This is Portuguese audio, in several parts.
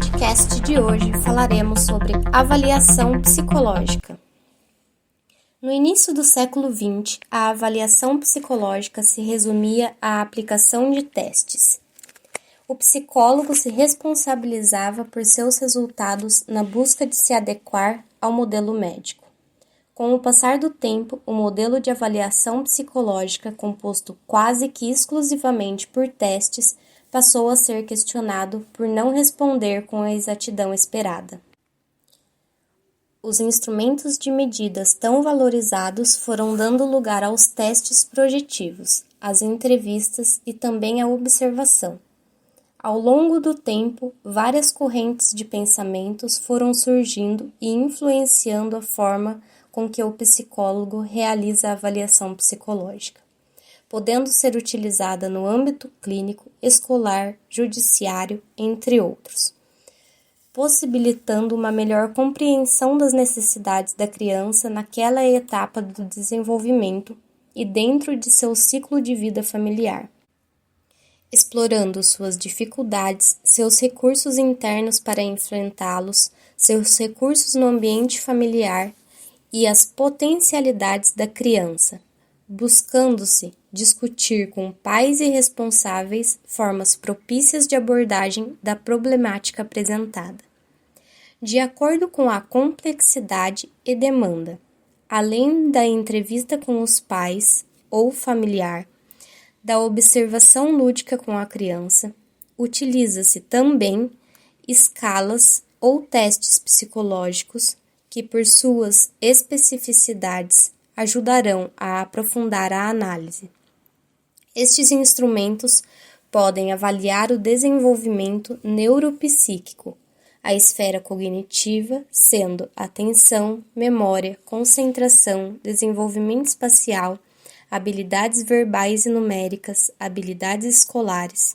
podcast de hoje falaremos sobre avaliação psicológica. No início do século XX, a avaliação psicológica se resumia à aplicação de testes. O psicólogo se responsabilizava por seus resultados na busca de se adequar ao modelo médico. Com o passar do tempo, o modelo de avaliação psicológica, composto quase que exclusivamente por testes, passou a ser questionado por não responder com a exatidão esperada. Os instrumentos de medidas tão valorizados foram dando lugar aos testes projetivos, às entrevistas e também à observação. Ao longo do tempo, várias correntes de pensamentos foram surgindo e influenciando a forma com que o psicólogo realiza a avaliação psicológica, podendo ser utilizada no âmbito clínico, escolar, judiciário, entre outros, possibilitando uma melhor compreensão das necessidades da criança naquela etapa do desenvolvimento e dentro de seu ciclo de vida familiar, explorando suas dificuldades, seus recursos internos para enfrentá-los, seus recursos no ambiente familiar e as potencialidades da criança, buscando-se discutir com pais e responsáveis formas propícias de abordagem da problemática apresentada, de acordo com a complexidade e demanda. Além da entrevista com os pais ou familiar, da observação lúdica com a criança, utiliza-se também escalas ou testes psicológicos que, por suas especificidades, ajudarão a aprofundar a análise. Estes instrumentos podem avaliar o desenvolvimento neuropsíquico, a esfera cognitiva, sendo atenção, memória, concentração, desenvolvimento espacial, habilidades verbais e numéricas, habilidades escolares.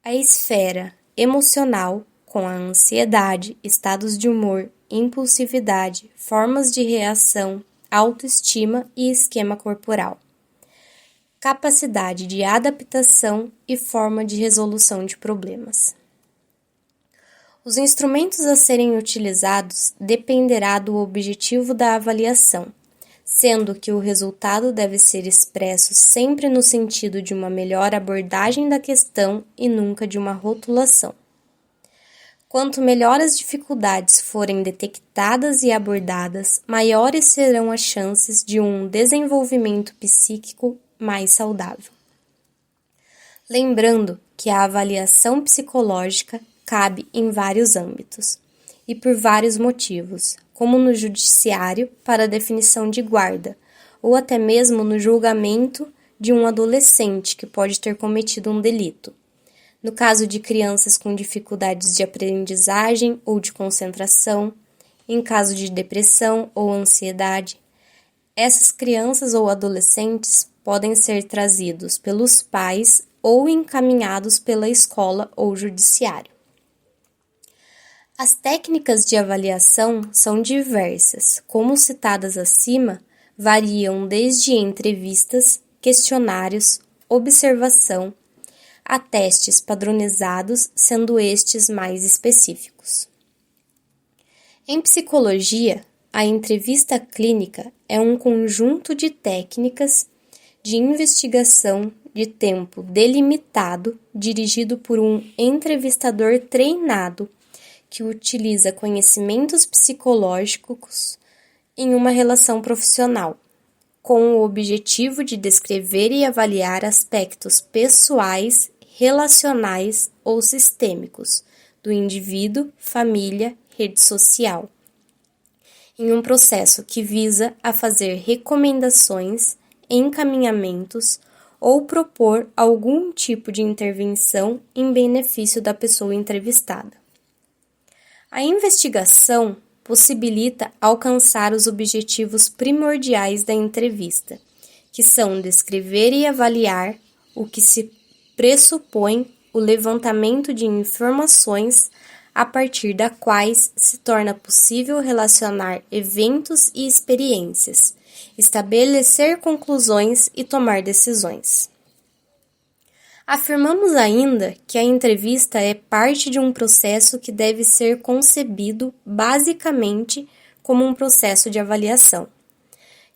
A esfera emocional, com a ansiedade, estados de humor, impulsividade, formas de reação, autoestima e esquema corporal. Capacidade de adaptação e forma de resolução de problemas. Os instrumentos a serem utilizados dependerá do objetivo da avaliação, sendo que o resultado deve ser expresso sempre no sentido de uma melhor abordagem da questão e nunca de uma rotulação. Quanto melhor as dificuldades forem detectadas e abordadas, maiores serão as chances de um desenvolvimento psíquico mais saudável. Lembrando que a avaliação psicológica cabe em vários âmbitos e por vários motivos, como no judiciário para definição de guarda, ou até mesmo no julgamento de um adolescente que pode ter cometido um delito. No caso de crianças com dificuldades de aprendizagem ou de concentração, em caso de depressão ou ansiedade, essas crianças ou adolescentes podem ser trazidos pelos pais ou encaminhados pela escola ou judiciário. As técnicas de avaliação são diversas, como citadas acima, variam desde entrevistas, questionários, observação, a testes padronizados, sendo estes mais específicos. Em psicologia, a entrevista clínica é um conjunto de técnicas de investigação de tempo delimitado dirigido por um entrevistador treinado que utiliza conhecimentos psicológicos em uma relação profissional, com o objetivo de descrever e avaliar aspectos pessoais, relacionais ou sistêmicos do indivíduo, família, rede social, em um processo que visa a fazer recomendações, encaminhamentos ou propor algum tipo de intervenção em benefício da pessoa entrevistada. A investigação possibilita alcançar os objetivos primordiais da entrevista, que são descrever e avaliar o que se pressupõe o levantamento de informações a partir da quais se torna possível relacionar eventos e experiências, estabelecer conclusões e tomar decisões. Afirmamos ainda que a entrevista é parte de um processo que deve ser concebido basicamente como um processo de avaliação,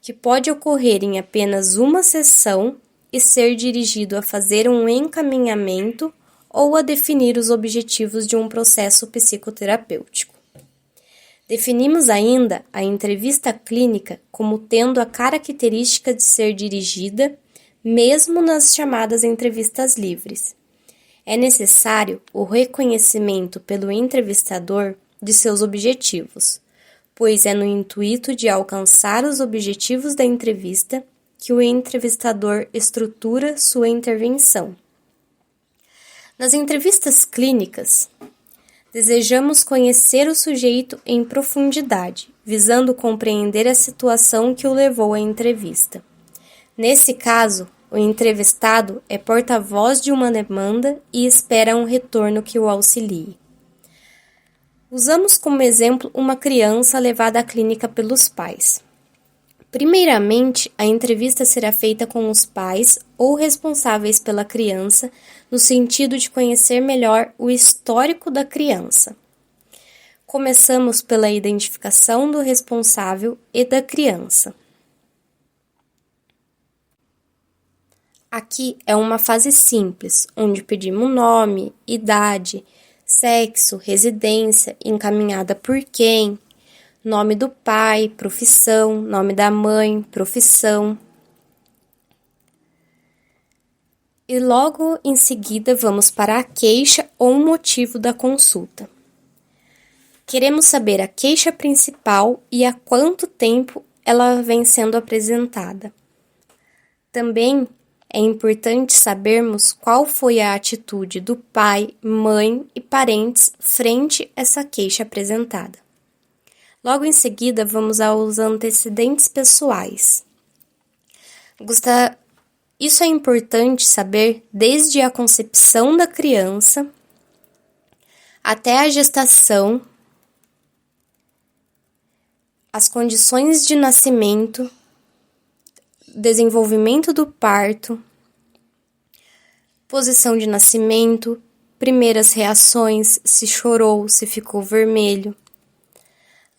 que pode ocorrer em apenas uma sessão e ser dirigido a fazer um encaminhamento ou a definir os objetivos de um processo psicoterapêutico. Definimos ainda a entrevista clínica como tendo a característica de ser dirigida mesmo nas chamadas entrevistas livres. É necessário o reconhecimento pelo entrevistador de seus objetivos, pois é no intuito de alcançar os objetivos da entrevista que o entrevistador estrutura sua intervenção. Nas entrevistas clínicas, desejamos conhecer o sujeito em profundidade, visando compreender a situação que o levou à entrevista. Nesse caso, o entrevistado é porta-voz de uma demanda e espera um retorno que o auxilie. Usamos como exemplo uma criança levada à clínica pelos pais. Primeiramente, a entrevista será feita com os pais ou responsáveis pela criança, no sentido de conhecer melhor o histórico da criança. Começamos pela identificação do responsável e da criança. Aqui é uma fase simples, onde pedimos nome, idade, sexo, residência, encaminhada por quem, nome do pai, profissão, nome da mãe, profissão. E logo em seguida vamos para a queixa ou motivo da consulta. Queremos saber a queixa principal e há quanto tempo ela vem sendo apresentada. Também é importante sabermos qual foi a atitude do pai, mãe e parentes frente a essa queixa apresentada. Logo em seguida, vamos aos antecedentes pessoais. Isso é importante saber desde a concepção da criança até a gestação, as condições de nascimento, desenvolvimento do parto, posição de nascimento, primeiras reações, se chorou, se ficou vermelho.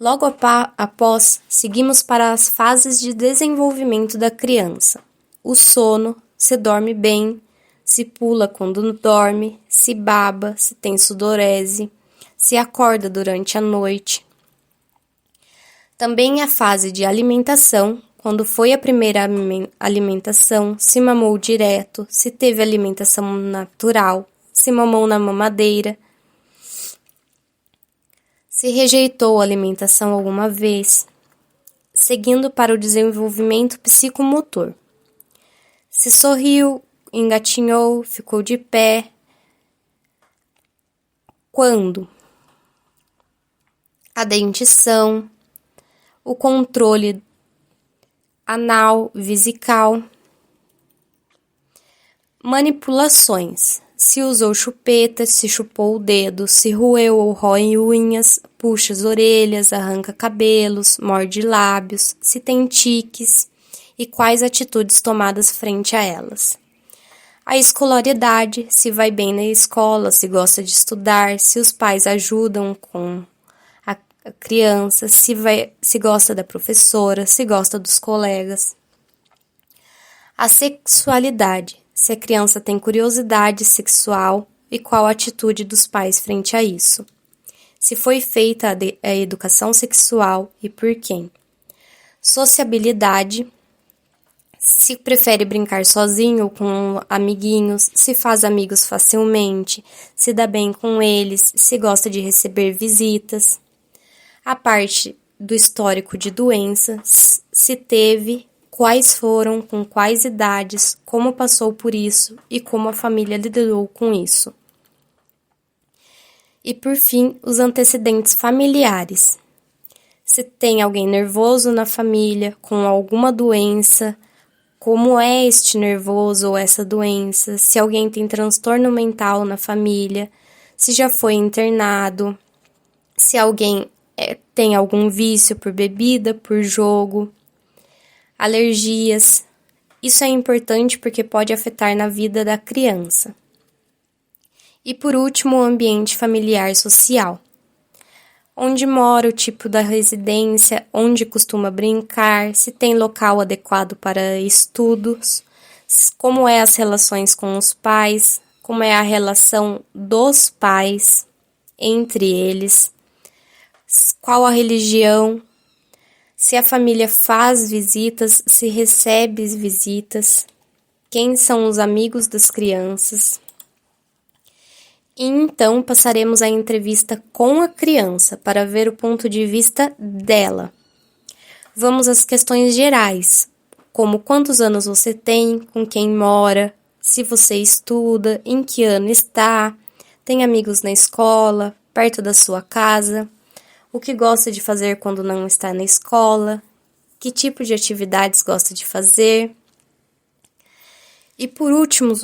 Logo após, seguimos para as fases de desenvolvimento da criança. O sono, se dorme bem, se pula quando dorme, se baba, se tem sudorese, se acorda durante a noite. Também a fase de alimentação, quando foi a primeira alimentação, se mamou direto, se teve alimentação natural, se mamou na mamadeira, se rejeitou a alimentação alguma vez, seguindo para o desenvolvimento psicomotor. Se sorriu, engatinhou, ficou de pé. Quando? A dentição, o controle anal, vesical. Manipulações. Se usou chupeta, se chupou o dedo, se roeu ou rói unhas, puxa as orelhas, arranca cabelos, morde lábios, se tem tiques e quais atitudes tomadas frente a elas. A escolaridade, se vai bem na escola, se gosta de estudar, se os pais ajudam com a criança, se gosta da professora, se gosta dos colegas. A sexualidade, se a criança tem curiosidade sexual e qual a atitude dos pais frente a isso. Se foi feita a educação sexual e por quem. Sociabilidade, se prefere brincar sozinho ou com amiguinhos, se faz amigos facilmente, se dá bem com eles, se gosta de receber visitas. A parte do histórico de doenças, se teve, quais foram, com quais idades, como passou por isso e como a família lidou com isso. E por fim, os antecedentes familiares. Se tem alguém nervoso na família, com alguma doença, como é este nervoso ou essa doença, se alguém tem transtorno mental na família, se já foi internado, se alguém tem algum vício por bebida, por jogo, alergias. Isso é importante porque pode afetar na vida da criança. E por último, o ambiente familiar social. Onde mora, o tipo da residência, onde costuma brincar, se tem local adequado para estudos, como é as relações com os pais, como é a relação dos pais entre eles, qual a religião, se a família faz visitas, se recebe visitas, quem são os amigos das crianças. E então passaremos a entrevista com a criança para ver o ponto de vista dela. Vamos às questões gerais, como quantos anos você tem, com quem mora, se você estuda, em que ano está, tem amigos na escola, perto da sua casa, o que gosta de fazer quando não está na escola, que tipo de atividades gosta de fazer. E por último,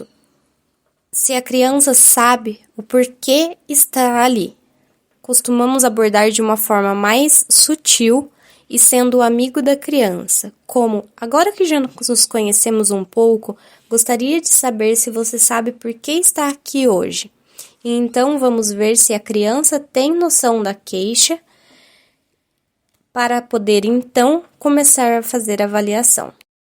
se a criança sabe o porquê está ali. Costumamos abordar de uma forma mais sutil e sendo o amigo da criança, como, agora que já nos conhecemos um pouco, gostaria de saber se você sabe por que está aqui hoje. E então vamos ver se a criança tem noção da queixa para poder então começar a fazer a avaliação.